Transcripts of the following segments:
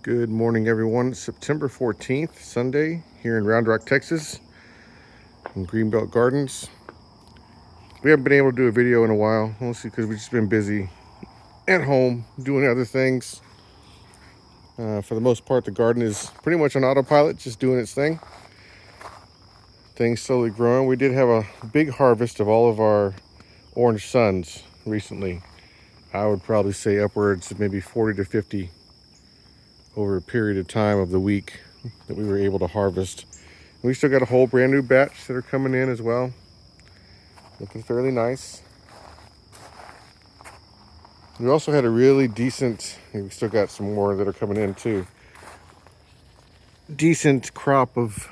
Good morning, everyone. September 14th, Sunday, here in Round Rock, Texas, in Greenbelt Gardens. We haven't been able to do a video in a while, mostly because we've just been busy at home doing other things. For the most part, the garden is pretty much on autopilot, just doing its thing. Things slowly growing. We did have a big harvest of all of our orange suns recently. I would probably say upwards of maybe 40 to 50 over a period of time of the week that we were able to harvest. We still got a whole brand new batch that are coming in as well. Looking fairly nice. We also had a really decent, we still got some more that are coming in too. Decent crop of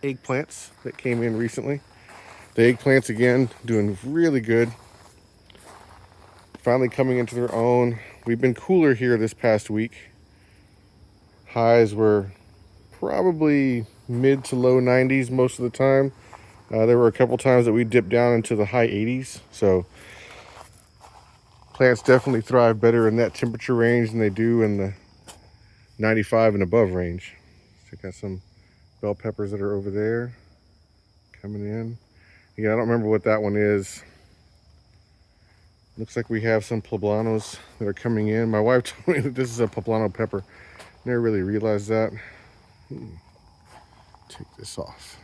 eggplants that came in recently. The eggplants again doing really good. Finally coming into their own. We've been cooler here this past week. Highs were probably mid to low 90s most of the time. There were a couple times that we dipped down into the high 80s. So plants definitely thrive better in that temperature range than they do in the 95 and above range. So got some bell peppers that are over there coming in. Yeah, I don't remember what that one is. Looks like we have some poblanos that are coming in. My wife told me that this is a poblano pepper. Never really realized that. Take this off.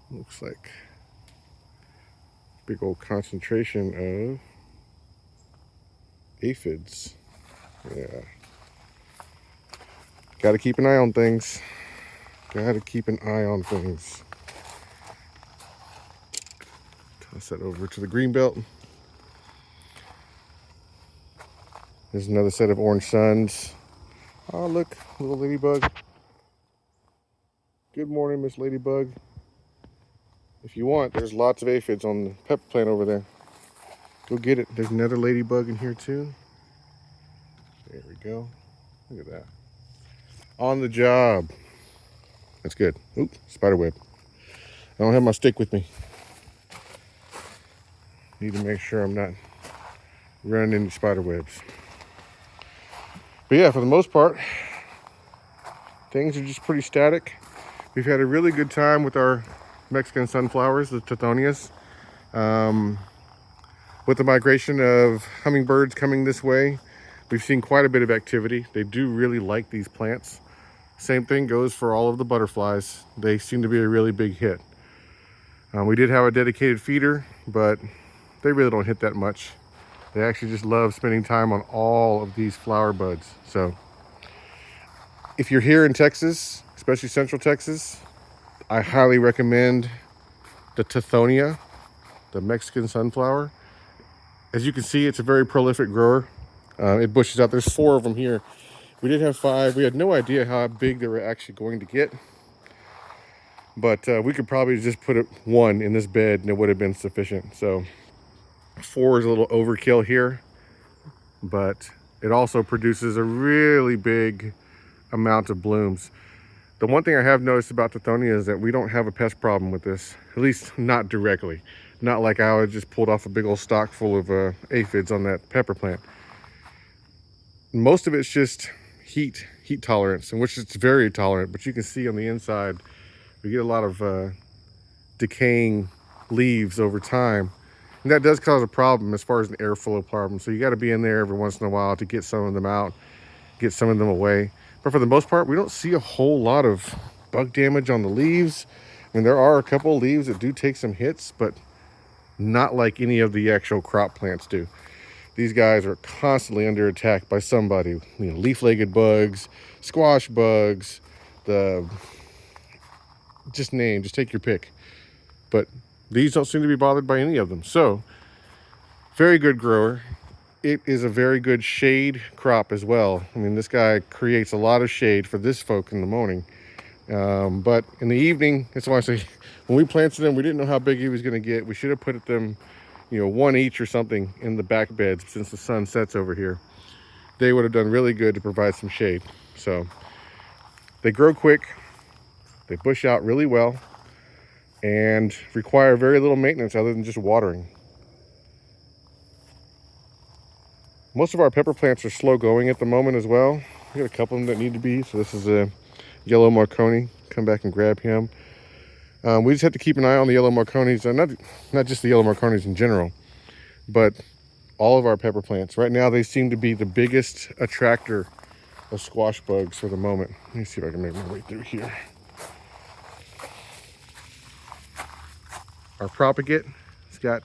Looks like big old concentration of aphids. Yeah. Got to keep an eye on things. Got to keep an eye on things. Toss that over to the green belt. There's another set of orange suns. Oh, look, little ladybug. Good morning, Miss Ladybug. If you want, there's lots of aphids on the pepper plant over there. Go get it. There's another ladybug in here too. There we go. Look at that. On the job. That's good. Oops, spider web. I don't have my stick with me. Need to make sure I'm not running into spider webs. But yeah, for the most part, things are just pretty static. We've had a really good time with our Mexican sunflowers, the Tithonias. With the migration of hummingbirds coming this way, we've seen quite a bit of activity. They do really like these plants. Same thing goes for all of the butterflies. They seem to be a really big hit. We did have a dedicated feeder, but they really don't hit that much. They actually just love spending time on all of these flower buds. So if you're here in Texas, especially Central Texas, I highly recommend the Tithonia, the Mexican sunflower. As you can see, it's a very prolific grower. It bushes out. There's 4 of them here. We did have 5. We had no idea how big they were actually going to get. But we could probably just put 1 in this bed and it would have been sufficient. So 4 is a little overkill here. But it also produces a really big amount of blooms. The one thing I have noticed about Tithonia is that we don't have a pest problem with this, at least not directly. Not like I would just pulled off a big old stock full of aphids on that pepper plant. Most of it's just heat tolerance, and which it's very tolerant, but you can see on the inside, we get a lot of decaying leaves over time. And that does cause a problem as far as an airflow problem. So you got to be in there every once in a while to get some of them out, get some of them away. But for the most part, we don't see a whole lot of bug damage on the leaves. I mean, there are a couple of leaves that do take some hits, but not like any of the actual crop plants do. These guys are constantly under attack by somebody. You know, leaf-legged bugs, squash bugs, just take your pick. But these don't seem to be bothered by any of them. So, very good grower. It is a very good shade crop as well. I mean, this guy creates a lot of shade for this folk in the morning. But in the evening, that's why I say, when we planted them, we didn't know how big he was going to get. We should have put them, 1 each or something in the back beds since the sun sets over here. They would have done really good to provide some shade. So they grow quick, they bush out really well, and require very little maintenance other than just watering. Most of our pepper plants are slow going at the moment as well. We got a couple of them that need to be. So this is a yellow Marconi. Come back and grab him. We just have to keep an eye on the yellow Marconis, not just the yellow Marconis in general, but all of our pepper plants. Right now they seem to be the biggest attractor of squash bugs for the moment. Let me see if I can make my way through here. Our propagate has got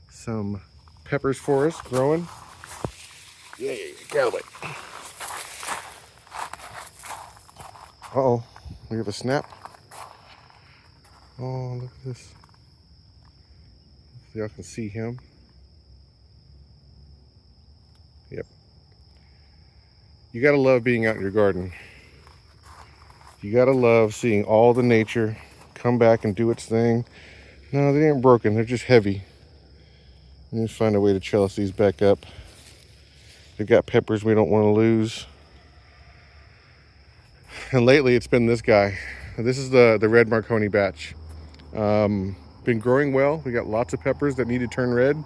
some peppers for us growing. Yeah, get out of the way. Uh-oh, we have a snap. Oh, look at this. Y'all can see him. Yep. You gotta love being out in your garden. You gotta love seeing all the nature come back and do its thing. No, they ain't broken, they're just heavy. Let me find a way to trellis these back up. They've got peppers we don't want to lose. And lately it's been this guy. This is the red Marconi batch. Been growing well. We got lots of peppers that need to turn red.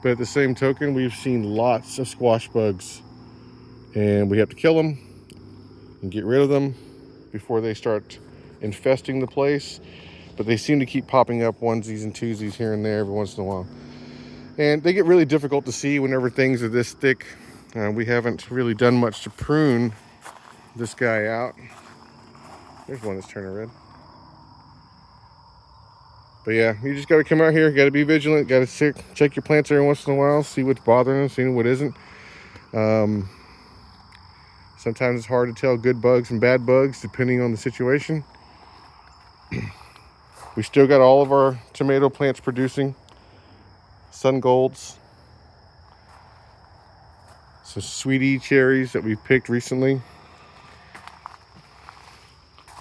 But at the same token, we've seen lots of squash bugs. And we have to kill them and get rid of them before they start infesting the place. But they seem to keep popping up onesies and twosies here and there every once in a while. And they get really difficult to see whenever things are this thick. We haven't really done much to prune this guy out. There's one that's turning red. But yeah, you just got to come out here, got to be vigilant, got to check your plants every once in a while, see what's bothering them, see what isn't. Sometimes it's hard to tell good bugs and bad bugs depending on the situation. We still got all of our tomato plants producing. Sun golds. Some sweetie cherries that we picked recently. You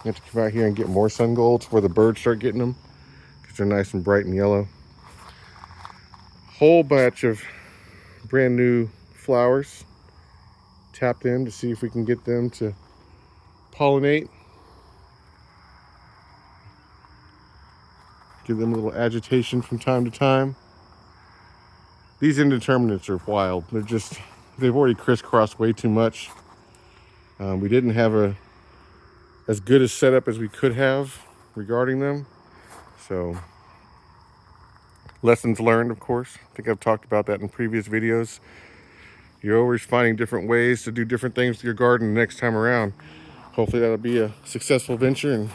have to come out here and get more sun golds before the birds start getting them, because they're nice and bright and yellow. Whole batch of brand new flowers. Tap them to see if we can get them to pollinate. Give them a little agitation from time to time. These indeterminates are wild. They've already crisscrossed way too much. We didn't have as good a setup as we could have regarding them. So, lessons learned, of course. I think I've talked about that in previous videos. You're always finding different ways to do different things to your garden the next time around. Hopefully that'll be a successful venture and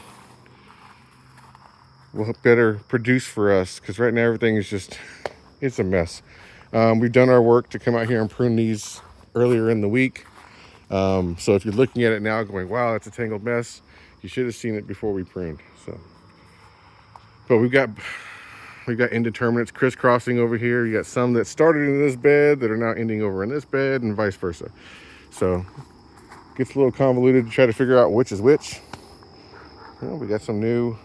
will better produce for us, because right now everything is it's a mess. We've done our work to come out here and prune these earlier in the week. So if you're looking at it now going, wow, that's a tangled mess, you should have seen it before we pruned. So, but we've got indeterminates crisscrossing over here. You got some that started in this bed that are now ending over in this bed, and vice versa. So it gets a little convoluted to try to figure out which is which. Well, we got some new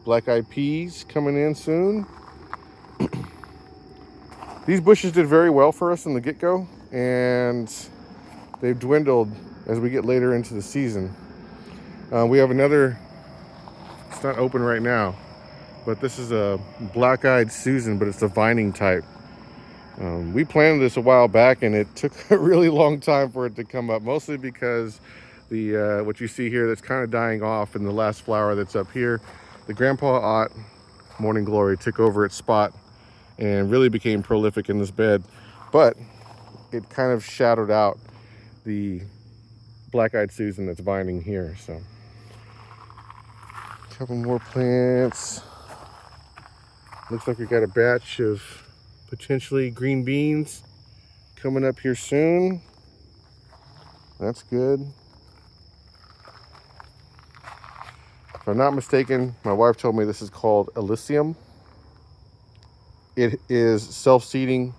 black-eyed peas coming in soon. These bushes did very well for us in the get-go, and they've dwindled as we get later into the season. We have another, it's not open right now, but this is a black-eyed Susan, but it's the vining type. We planted this a while back, and it took a really long time for it to come up, mostly because what you see here that's kind of dying off in the last flower that's up here, the Grandpa Ott Morning Glory took over its spot and really became prolific in this bed, but it kind of shadowed out the black-eyed Susan that's vining here. So a couple more plants. Looks like we got a batch of potentially green beans coming up here soon. That's good. If I'm not mistaken, my wife told me this is called Elysium. It is self-seeding,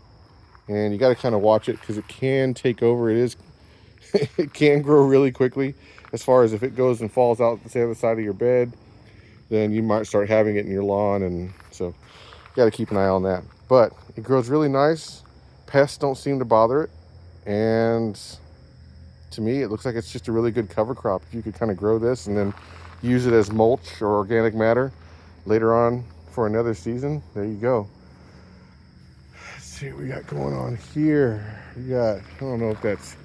and you got to kind of watch it because it can take over. It can grow really quickly. As far as if it goes and falls out the other side of your bed, then you might start having it in your lawn, and so you got to keep an eye on that. But it grows really nice. Pests don't seem to bother it, and to me, it looks like it's just a really good cover crop. If you could kind of grow this and then use it as mulch or organic matter later on for another season, there you go. see what we got going on here. We got, I don't know if that's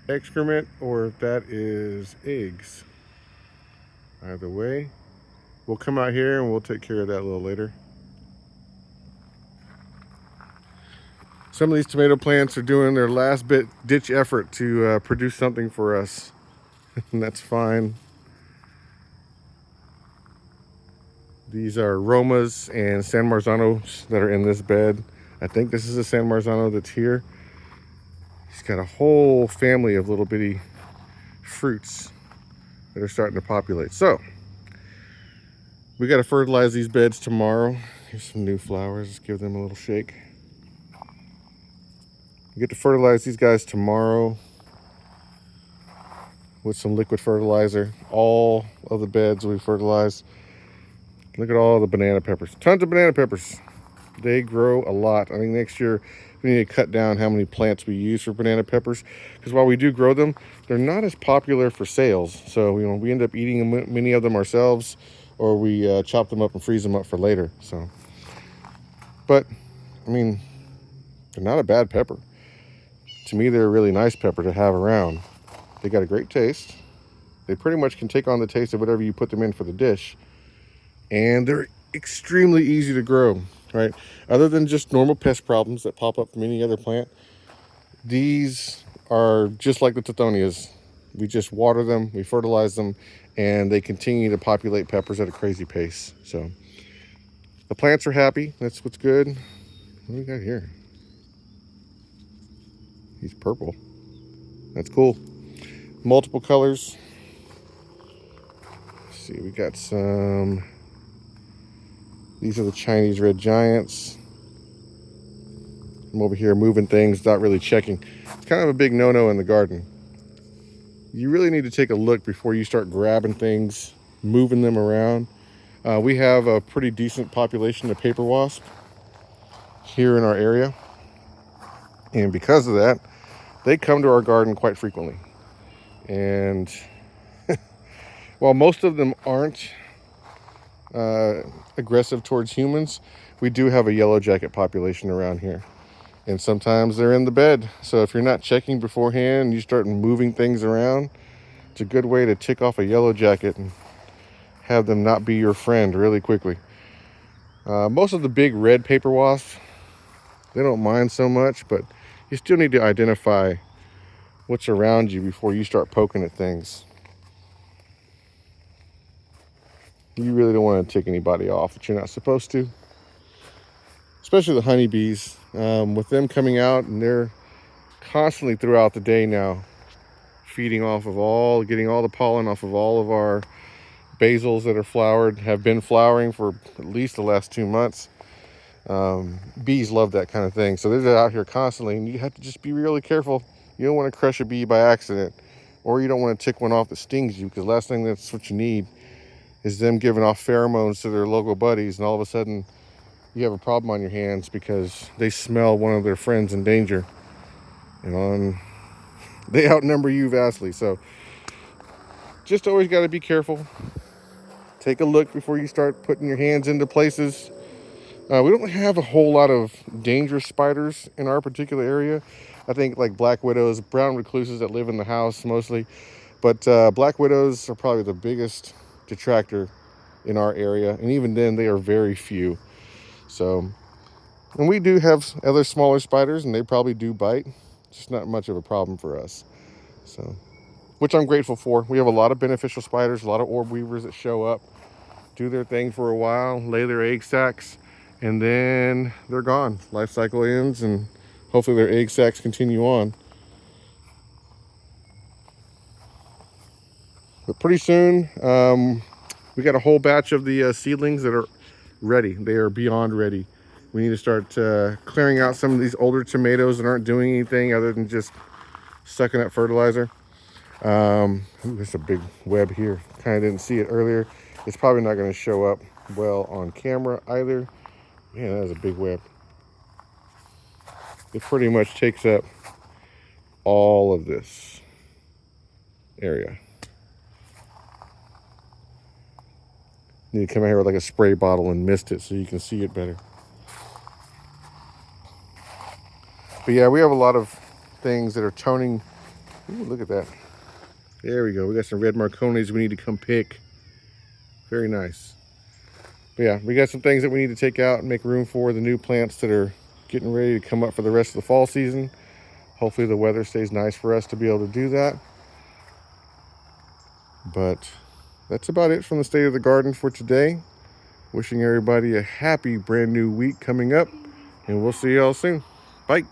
excrement or if that is eggs. Either way, we'll come out here and we'll take care of that a little later. Some of these tomato plants are doing their last ditch effort to produce something for us, and that's fine. These are Romas and San Marzanos that are in this bed. I think this is a San Marzano that's here. He's got a whole family of little bitty fruits that are starting to populate. So we got to fertilize these beds tomorrow. Here's some new flowers. Let's give them a little shake. We get to fertilize these guys tomorrow with some liquid fertilizer. All of the beds we fertilize. Look at all the banana peppers. Tons of banana peppers. They grow a lot. I think next year we need to cut down how many plants we use for banana peppers, because while we do grow them, they're not as popular for sales. So we end up eating many of them ourselves, or we chop them up and freeze them up for later. So, but I mean, they're not a bad pepper. To me, they're a really nice pepper to have around. They got a great taste. They pretty much can take on the taste of whatever you put them in for the dish. And they're extremely easy to grow, right? Other than just normal pest problems that pop up from any other plant, these are just like the Tithonias. We just water them, we fertilize them, and they continue to populate peppers at a crazy pace. So the plants are happy. That's what's good. What do we got here? He's purple. That's cool. Multiple colors. Let's see, we got some. These are the Chinese red giants. I'm over here moving things, not really checking. It's kind of a big no-no in the garden. You really need to take a look before you start grabbing things, moving them around. We have a pretty decent population of paper wasp here in our area. And because of that, they come to our garden quite frequently. And while most of them aren't aggressive towards humans, we do have a yellow jacket population around here, and sometimes they're in the bed. So if you're not checking beforehand and you start moving things around, it's a good way to tick off a yellow jacket and have them not be your friend really quickly. Most of the big red paper wasps, they don't mind so much, but you still need to identify what's around you before you start poking at things. You really don't want to tick anybody off that you're not supposed to. Especially the honeybees. With them coming out, and they're constantly throughout the day now feeding off of getting all the pollen off of all of our basils that are flowered, have been flowering for at least the last 2 months. Bees love that kind of thing. So they're out here constantly, and you have to just be really careful. You don't want to crush a bee by accident, or you don't want to tick one off that stings you, because last thing that's what you need is them giving off pheromones to their local buddies, and all of a sudden you have a problem on your hands because they smell one of their friends in danger, and they outnumber you vastly. So just always got to be careful. Take a look before you start putting your hands into places. We don't have a whole lot of dangerous spiders in our particular area. I think like black widows, brown recluses that live in the house mostly, but black widows are probably the biggest detractor in our area, and even then they are very few. So, and we do have other smaller spiders, and they probably do bite. It's just not much of a problem for us. So, which I'm grateful for. We have a lot of beneficial spiders, a lot of orb weavers that show up, do their thing for a while, lay their egg sacs, and then they're gone. Life cycle ends, and hopefully their egg sacs continue on. But pretty soon, we got a whole batch of the seedlings that are ready. They are beyond ready. We need to start clearing out some of these older tomatoes that aren't doing anything other than just sucking up fertilizer. There's a big web here. Kind of didn't see it earlier. It's probably not going to show up well on camera either. Man, that is a big web. It pretty much takes up all of this area. Need to come out here with like a spray bottle and mist it so you can see it better. But yeah, we have a lot of things that are toning. Ooh, look at that. There we go. We got some red Marconis we need to come pick. Very nice. But yeah, we got some things that we need to take out and make room for the new plants that are getting ready to come up for the rest of the fall season. Hopefully the weather stays nice for us to be able to do that. But that's about it from the State of the Garden for today. Wishing everybody a happy brand new week coming up, and we'll see y'all soon. Bye.